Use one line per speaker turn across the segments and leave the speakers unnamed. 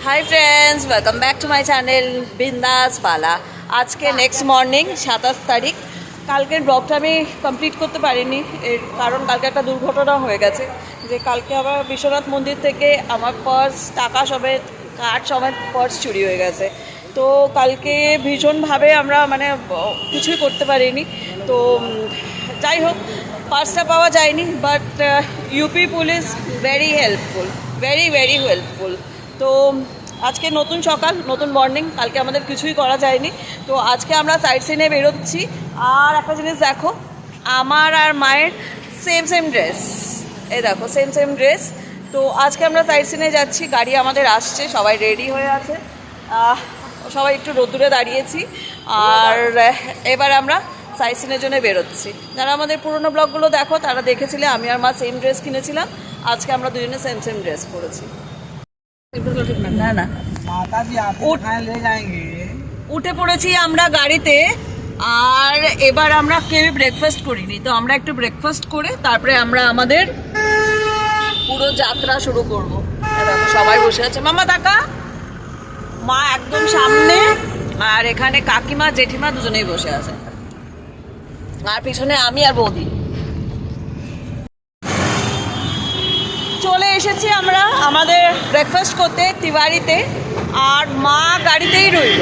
Hi friends, welcome back to my channel বিন্দাস পালা। আজকে নেক্সট মর্নিং 27 তারিখ। কালকের ব্লগটা আমি কমপ্লিট করতে পারিনি, এর কারণ কালকে একটা দুর্ঘটনা হয়ে গেছে। যে কালকে আবার বিশ্বনাথ মন্দির থেকে আমার পার্স, টাকা সমেত, কার্ড সমেত পার্স চুরি হয়ে গেছে। তো কালকে ভীষণভাবে আমরা কিছুই করতে পারিনি। তো যাই হোক, পার্সটা পাওয়া যায়নি, but UP police very helpful, very very helpful. তো আজকে নতুন সকাল, নতুন মর্নিং। কালকে আমাদের কিছুই করা যায়নি, তো আজকে আমরা সাইট সিনে বেরোচ্ছি। আর একটা জিনিস দেখো, আমার আর মায়ের সেম সেম ড্রেস। এই দেখো, সেম সেম ড্রেস। তো আজকে আমরা সাইট সিনে যাচ্ছি, গাড়ি আমাদের আসছে, সবাই রেডি হয়ে আছে। সবাই একটু রোদ্দুরে দাঁড়িয়েছি। আর এবার আমরা সাইট সিনের জন্য বেরোচ্ছি। যারা আমাদের পুরোনো ব্লগগুলো দেখো তারা দেখেছিলে আমি আর মা সেম ড্রেস কিনেছিলাম। আজকে আমরা দুজনে সেম সেম ড্রেস পরেছি। না না, উঠে পড়েছি আমরা গাড়িতে। আর এবার আমরা কেউই ব্রেকফাস্ট করিনি, তো আমরা একটু ব্রেকফাস্ট করে তারপরে আমরা আমাদের পুরো যাত্রা শুরু করব। দেখো সবাই বসে আছে, মামা তাকা, মা একদম সামনে, আর এখানে কাকিমা জেঠিমা দুজনেই বসে আছে, আর পিছনে আমি আর বৌদি। চলে এসেছি আমরা আমাদের ব্রেকফাস্ট করতে তিওয়ারিতে। আর মা গাড়িতেই রইল,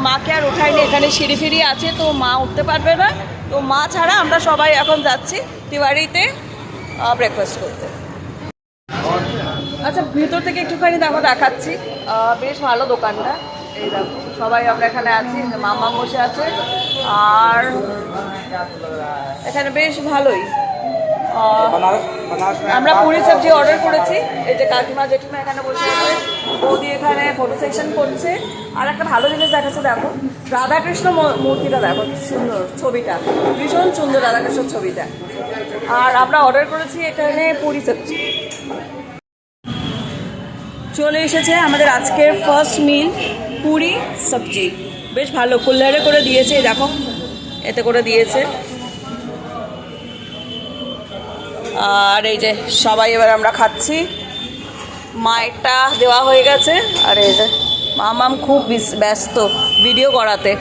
মাকে আর ওঠাইনি, এখানে সিঁড়ি ফিরি আছে, তো মা উঠতে পারবে না। তো মা ছাড়া আমরা সবাই এখন যাচ্ছি তিওয়ারিতে ব্রেকফাস্ট করতে। আচ্ছা, ভিতর থেকে একটুখানি দেখো দেখাচ্ছি, বেশ ভালো দোকানটা। এই দেখো সবাই আমরা এখানে আছি, মামা বসে আছে। আর এখানে বেশ ভালোই, আমরা পুরি সবজি অর্ডার করেছি। এই যে কাকিমা জেঠিমা এখানে বসে আছে, বৌদি এখানে ফটো সেকশন করছে। আর একটা ভালো জিনিস দেখাচ্ছে, দেখো রাধাকৃষ্ণ মূর্তিটা, দেখো সুন্দর ছবিটা, ভীষণ সুন্দর রাধাকৃষ্ণ ছবিটা। আর আমরা অর্ডার করেছি এখানে পুরি সবজি। চলে এসেছে আমাদের আজকের ফার্স্ট মিল, পুরি সবজি। বেশ ভালো কুল্লারে করে দিয়েছে, দেখো এতে করে দিয়েছে। আর এই যে সবাই এবার আমরা খাচ্ছি, মায়েরটা দেওয়া হয়ে গেছে। আর এই যে মামাম খুব ব্যস্ত ভিডিও করাতে।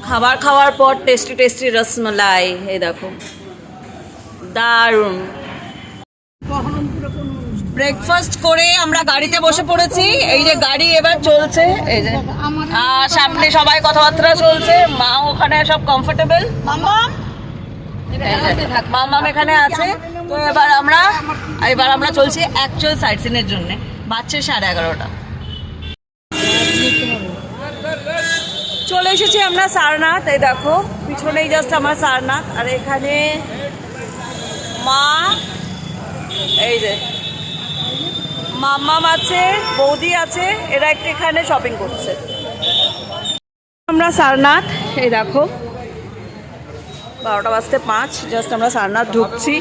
খাবার খাওয়ার পর টেস্টি টেস্টি রসমালাই, এই দেখো দারুণ। ব্রেকফাস্ট করে আমরা গাড়িতে বসে পড়েছি। এই যে গাড়ি এবার চলছে, এই যে সামনে সবাই কথাবার্তা চলছে, মা ওখানে সব কমফোর্টেবল, মামাম এখানে আছে। তো এবার আমরা চলছি অ্যাকচুয়াল সাইট সিনের জন্য। বাচ্চা 11:30। চলে এসেছি আমরা সারনাথ। এই দেখো পিছনেই জাস্ট আমার সারনাথ। আর এখানে মা, এই যে মাম্মাম আছে, বৌদি আছে, এরা একটু এখানে শপিং করছে। আমরা সারনাথ, এই দেখো 12:05, জাস্ট আমরা সারনাথ ঢুকছি,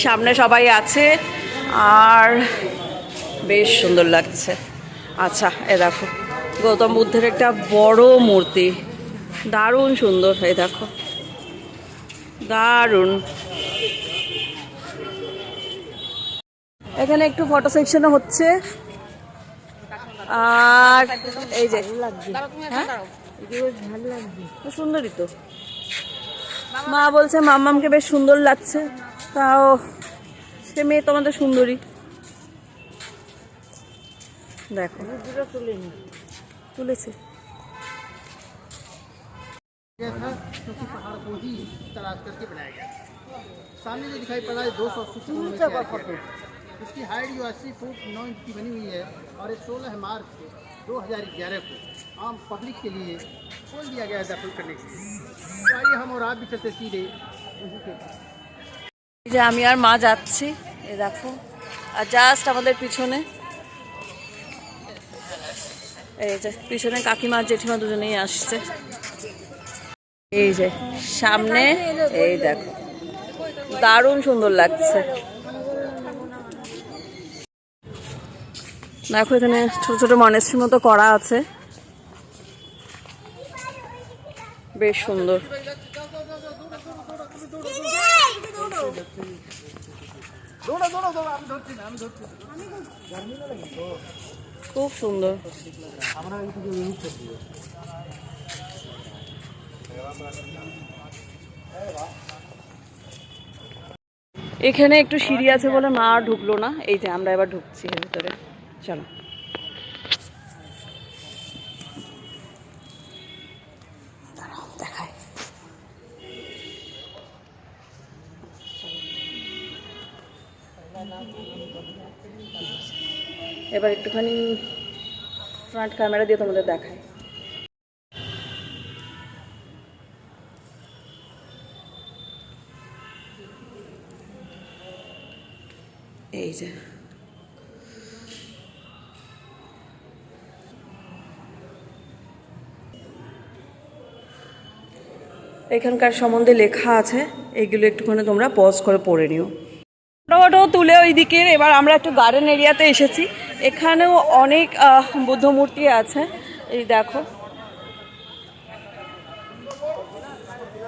সামনে সবাই আছে। আর বেশ সুন্দর লাগছে। আচ্ছা, এ দেখো গৌতম বুদ্ধের একটা বড় মূর্তি, দারুণ সুন্দর। এই দেখো দারুণ। এখানে একটু ফটো সেকশনও হচ্ছে। আর এই যে সুন্দরই তো, মা বলছে মাম্মামকে বেশ সুন্দর লাগছে, তাও সে মেয়ে তোমাদের সুন্দরী। দেখো তুলেছে।
सामने जो दिखाई पड़ रहा है 280 इसकी हाइट जो 80 फुट 9 इंच की बनी हुई है। और ये 16 मार्च 2011 को आम पब्लिक के लिए खोल दिया गया है दाखिल करने के लिए। तो आइए हम और आप भी चलते सीधे
এই যে আমি আর মা যাচ্ছি, এ দেখো। আর জাস্ট আমাদের পিছনে, এই যে পিছনে কাকিমা জেঠিমা দুজনেই আসছে। এই যে সামনে, এই দেখো দারুণ সুন্দর লাগছে। দেখো এখানে ছোট ছোট মনেস্ট্রির মতো করা আছে, বেশ সুন্দর। খুব সুন্দর। এখানে একটু সিঁড়ি আছে বলে মা আর ঢুকলো না, এই যে আমরা এবার ঢুকছি এর ভিতরে, চলো। দেখাই, এবার একটুখানি ফ্রন্ট ক্যামেরা দিয়ে তোমাদের দেখাই। এই যে এখানকার সম্বন্ধে লেখা আছে, এইগুলো একটুখানি তোমরা পজ করে পড়ে নিও। ফটো তুলে ওই দিকের। এবার আমরা একটু গার্ডেন এরিয়াতে এসেছি, এখানেও অনেক বুদ্ধ মূর্তি আছে, এই দেখো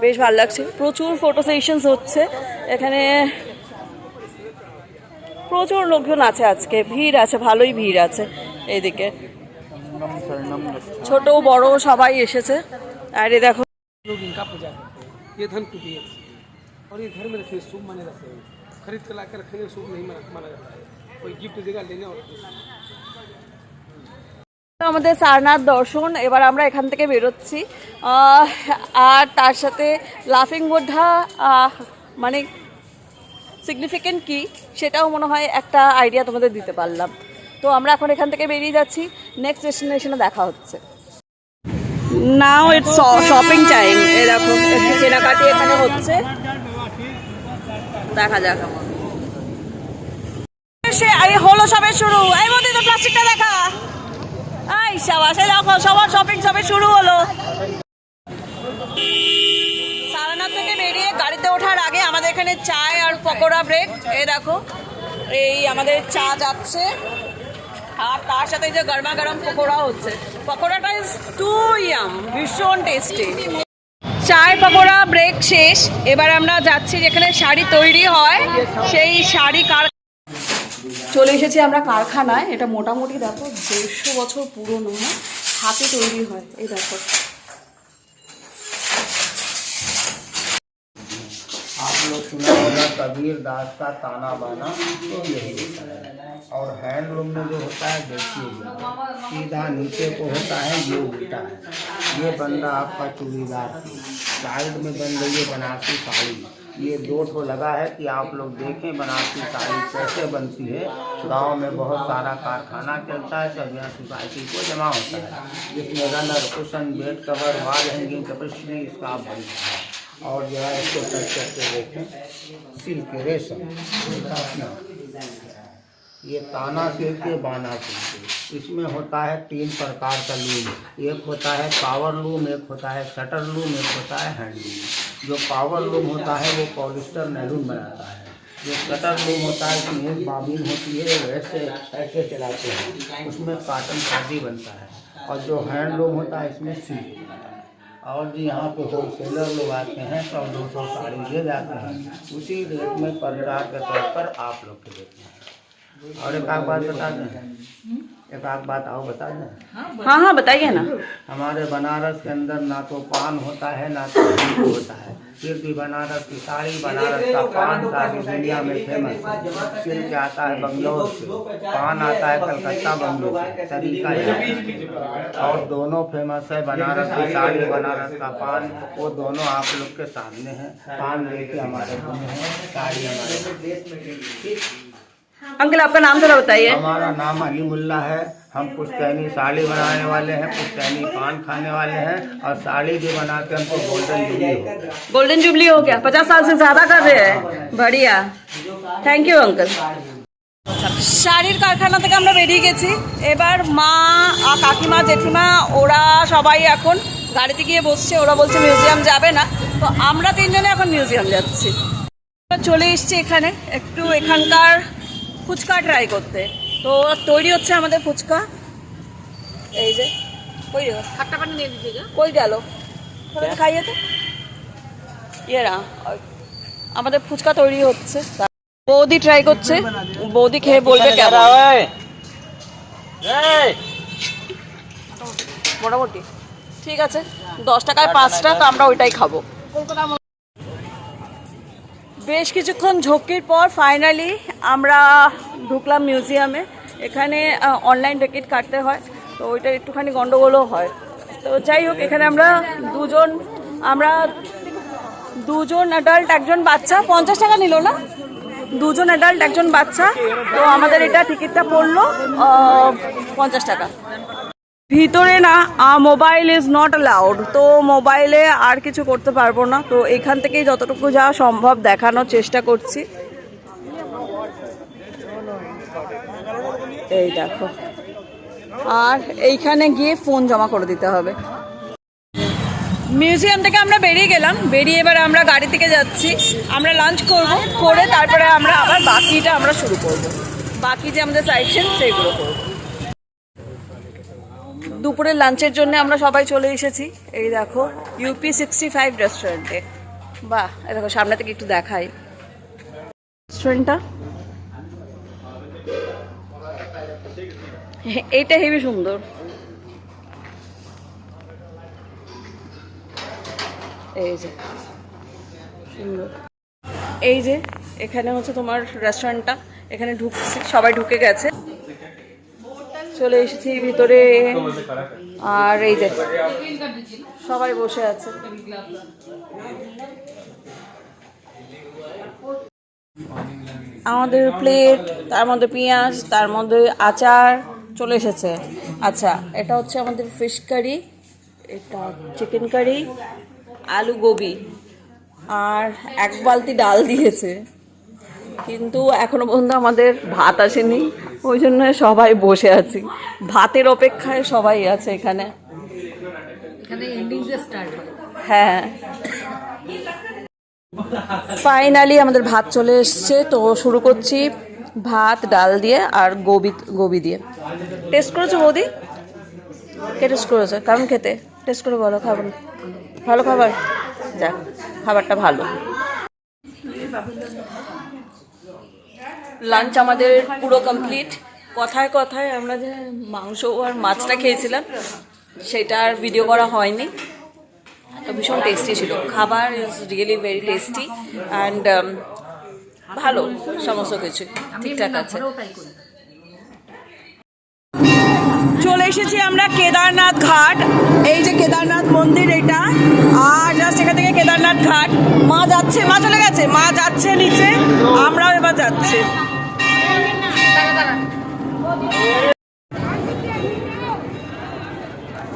বেশ ভালো লাগছে। প্রচুর ফটো সেশনস হচ্ছে এখানে, প্রচুর লোকজন আছে, আজকে ভিড় আছে, ভালোই ভিড় আছে এইদিকে, ছোট বড় সবাই এসেছে। আর এই দেখো
लोग इनका पूजा करते हैं, ये धन कुटी है और ये घर में रखने शुभ माने जाते हैं, खरीद कर लाकर रखने शुभ नहीं माना जाता है, कोई गिफ्ट देगा लेने और
আমাদের সারনাথ দর্শন। এবার আমরা এখান থেকে বেরোচ্ছি, আর তার সাথে লাফিং বুদ্ধা মানে সিগনিফিকেন্ট কি সেটাও মনে হয় একটা আইডিয়া তোমাদের দিতে পারলাম। তো আমরা এখন এখান থেকে বেরিয়ে যাচ্ছি, নেক্সট ডেস্টিনেশনে দেখা হচ্ছে। Now it's shopping time. এই দেখো একটু কেনাকাটি এখানে হচ্ছে, দেখা যাক। এই হলো সবে শুরু, এই মধ্যে তো প্লাস্টিকটা দেখা, এই সাবাস, এই দেখো সবার শপিং সবে শুরু হলো। সারনাথ থেকে বেরিয়ে গাড়িতে ওঠার আগে আমাদের এখানে চায় আর পকোড়া ব্রেক, এই দেখো এই আমাদের চা যাচ্ছে, আর তার সাথে যে গরমা গরম পকোড়া হচ্ছে। পকোড়াটা ইজ টু ইয়াম, ভীষণ টেস্টি। চায় পকোড়া ব্রেক শেষ, এবার আমরা যাচ্ছি যেখানে শাড়ি তৈরি হয়, সেই শাড়ি চলে এসেছি আমরা কারখানায়। এটা মোটামুটি দেখো 150 বছর পুরনো, হাতে তৈরি হয়। এই দেখো
आप लोग सुना होगा कबीर दास का ताना बाना, तो यही होता है। और हैंडलूम में जो होता है देखिए, सीधा नीचे को होता है, ये उल्टा है। ये बन रहा आपका चूड़ीदार, साइड में बन रही है बनारसी साड़ी। ये 2 ठो लगा है कि आप लोग देखें बनारसी साड़ी कैसे बनती है। गांव में बहुत सारा कारखाना चलता है, सब यहाँ सोसाइटी को जमा होता है, जिसमें runner, cushion, bed cover, wall hanging, कपड़े इसका बनता है। और जो है इसको टच करके देखें, सिल्क रेशम, ये ताना सिल्क, ये बाना सिल्क। इसमें होता है 3 प्रकार का लूम, एक होता है पावर लूम, एक होता है शटर लूम, एक होता है हैंड लूम। जो पावर लूम होता है वो पॉलिस्टर नैलून बनाता है। जो शटर लूम होता है उसमें एक बाबिन होती है, वैसे ऐसे चलाते हैं, उसमें काटन खादी बनता है। और जो हैंड लूम होता है इसमें सिल्क बनता है। और जी यहाँ पे होलसेलर लोग आते हैं, 100-200 साड़ी ले जाते हैं, उसी रेट में परिवार के तौर पर आप लोग के देते हैं। और एक आध बात बता दें, एक आध बात आओ बता दें।
हाँ हाँ बताइए ना।
हमारे बनारस के अंदर ना तो पान होता है ना तो सिल्क होता है, फिर भी बनारस की साड़ी, बनारस का पान सारी दुनिया में फेमस है। सिल्क आता है बंगलोर से, पान आता है कलकत्ता बंगलोर से, तरीका यह है। और दोनों फेमस है, बनारस की साड़ी, बनारस का पान, वो दोनों आप लोग के सामने हैं। पान लेके हमारे बने हैं, साड़ी हमारे।
अंकल आपका नाम जरा बताइए।
हमारा नाम अली मुल्ला है। हम पुश्तैनी साड़ी बनाने वाले हैं, पुश्तैनी पान खाने वाले हैं, और साड़ी भी बनाते हैं। हमको गोल्डन जुबली हो गया।
गोल्डन जुबली हो गया, 50 साल से ज़्यादा कर रहे हैं, बढ़िया, थैंक यू अंकल। শাড়ির কারখানা থেকে আমরা বেরিয়ে গেছি, এবার মা আর কাকিমা জেঠিমা ওরা সবাই এখন গাড়িতে গিয়ে বসছে, ওরা বলছে মিউজিয়াম যাবে না, তো আমরা 3 জনে এখন মিউজিয়াম যাচ্ছি। চলে এসছি এখানে একটু এখানকার ফুচকা ট্রাই করতে। তো তৈরি হচ্ছে আমাদের ফুচকা, এই যে কই ঠাট্টা পানি নিয়ে দিতে কই গেল, খাইয়ে তো ইয়েরা আমাদের ফুচকা তৈরি হচ্ছে। বৌদি ট্রাই করছে, বৌদি খেয়ে বলবে কেমন। মোটামুটি ঠিক আছে, 10 টাকায় 5টা, তো আমরা ওইটাই খাবো। বেশ কিছুক্ষণ ঝক্কির পর ফাইনালি আমরা ঢুকলাম মিউজিয়ামে। এখানে অনলাইন টিকিট কাটতে হয়, তো ওইটার একটুখানি গন্ডগোলও হয়। তো যাই হোক, এখানে আমরা দুজন অ্যাডাল্ট একজন বাচ্চা, 50 টাকা নিল না, 2জন অ্যাডাল্ট একজন বাচ্চা। তো আমাদের এটা টিকিটটা পড়লো 50 টাকা। ভিতরে না মোবাইল ইজ নট অ্যালাউড, তো মোবাইলে আর কিছু করতে পারবো না। তো এখান থেকেই যতটুকু যা সম্ভব দেখানোর চেষ্টা করছি। এই দেখো, আর এইখানে গিয়ে ফোন জমা করে দিতে হবে। মিউজিয়াম থেকে আমরা বেরিয়ে গেলাম, বেরিয়ে এবার আমরা গাড়ি থেকে যাচ্ছি। আমরা লাঞ্চ করব, করে তারপরে আমরা আবার বাকিটা আমরা শুরু করব, বাকি যে আমাদের সাইড সিন সেগুলো করব। দুপুরের লাঞ্চের জন্য আমরা সবাই চলে এসেছি। এই দেখো UP 65 রেস্টুরেন্টে। বাহ, এই দেখো সামনে থেকে একটু দেখাই রেস্টুরেন্টটা। এইটা হেবি সুন্দর। এই যে সুন্দর, এই যে এখানে হচ্ছে তোমার রেস্টুরেন্টটা। এখানে ঢুকছি, সবাই ঢুকে গেছে, চলে এসেছি ভিতরে। আর এই যে সবাই বসে আছে। আমাদের প্লেট, তার মধ্যে পেঁয়াজ, তার মধ্যে আচার চলে এসেছে। আচ্ছা, এটা হচ্ছে আমাদের ফিশ কারি, এটা চিকেন কারি, আলু গোবি, আর 1 বালতি ডাল দিয়েছে। কিন্তু এখনো পর্যন্ত আমাদের ভাত আসেনি, ওই জন্য সবাই বসে আছি, ভাতের অপেক্ষায় সবাই আছে এখানে। হ্যাঁ, ফাইনালি আমাদের ভাত চলে এসছে। তো শুরু করছি ভাত ডাল দিয়ে আর গোবি দিয়ে। টেস্ট করেছো বৌদি? কে টেস্ট করেছে? কেমন খেতে? টেস্ট করে বলো। খাবার ভালো? খাবার যাক, খাবারটা ভালো। লাঞ্চ আমাদের পুরো কমপ্লিট। কথায় কথায় আমরা যে মাংস আর মাছটা খেয়েছিলাম সেটা আর ভিডিও করা হয়নি। তো ভীষণ টেস্টি ছিল, খাবার is really very tasty and ভালো, সমস্ত কিছু ঠিকঠাক আছে। চলে এসেছি আমরা কেদারনাথ ঘাট। এই যে কেদারনাথ মন্দির এটা, আর জাস্ট এখান থেকে কেদারনাথ ঘাট। মা যাচ্ছে, মা চলে গেছে, মা যাচ্ছে নিচে, আমরাও এবার যাচ্ছি।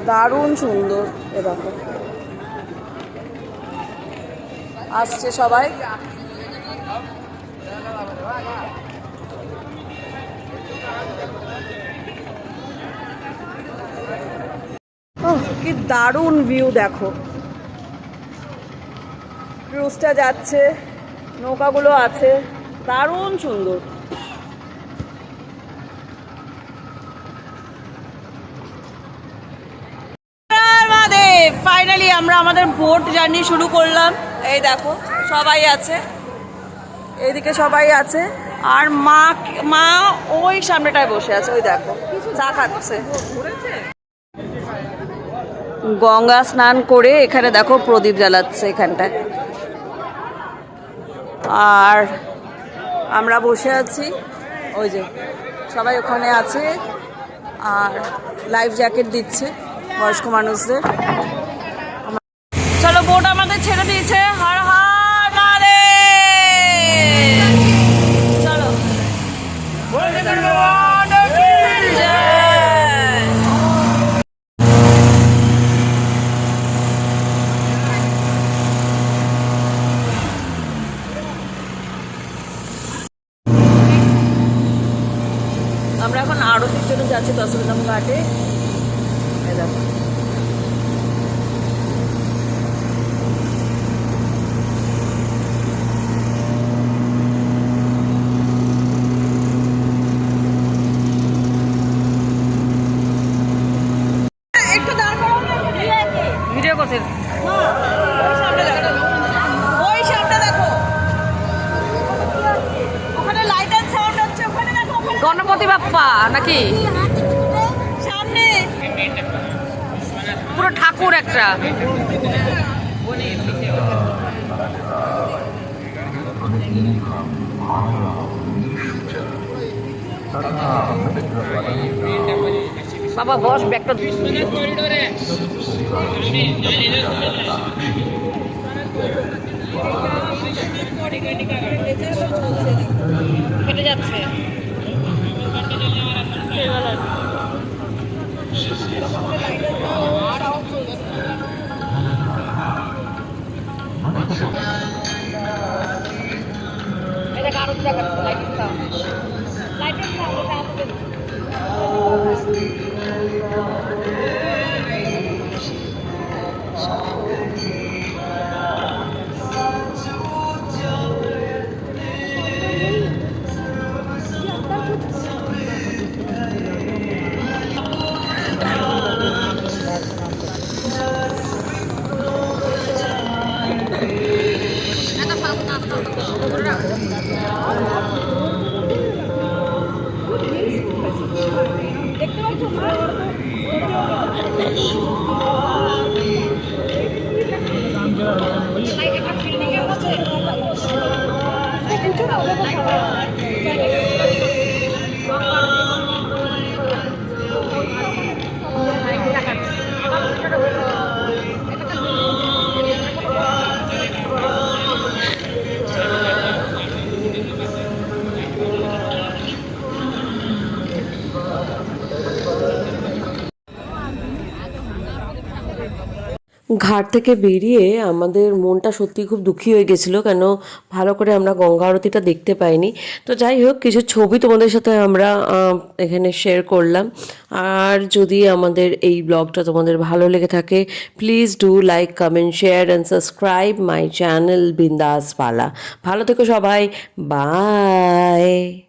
দারুণ সুন্দর, এ দেখো আসছে সবাই। কি দারুণ ভিউ দেখো, ক্রুজটা যাচ্ছে, নৌকাগুলো আছে, দারুণ সুন্দর। ফাইনালি আমরা আমাদের বোট জার্নি শুরু করলাম। এই দেখো সবাই আছে, এইদিকে সবাই আছে, আর মা ওই সামনেটায় বসে আছে, ওই দেখো চা খাচ্ছে। গঙ্গা স্নান করে এখানে দেখো প্রদীপ জ্বালাচ্ছে এখানটায়, আর আমরা বসে আছি। ওই যে সবাই ওখানে আছে, আর লাইফ জ্যাকেট দিচ্ছে বয়স্ক মানুষদের। চলো, বোট আমাদের ছেড়ে দিয়েছে। হর হর মহাদেব। চলো, আমরা এখন আরতির জন্য যাচ্ছি দশরধাম ঘাটে। দেখো ভিডিও করছে, ওই সামনে দেখো, ওখানে গণপতি বাপ্পা নাকি সামনে পুরো ঠাকুর একটা। বাবা বস ব্যাগটা কেটে যাচ্ছে। এটা কারণ দেখাচ্ছে লাইটিং সাউন্ড, লাইটিং সাউন্ড। দেখতে
ঘাট থেকে বেরিয়ে আমাদের মনটা সত্যি খুব দুঃখী হয়ে গেছিলো, কেন ভালো করে আমরা গঙ্গা আরতিটা দেখতে পাইনি। তো যাই হোক, কিছু ছবি তোমাদের সাথে আমরা এখানে শেয়ার করলাম। আর যদি আমাদের এই ব্লগটা তোমাদের ভালো লেগে থাকে, please do like, comment, share and subscribe my channel বিন্দাস পালা। ভালো থেকো সবাই, বাই।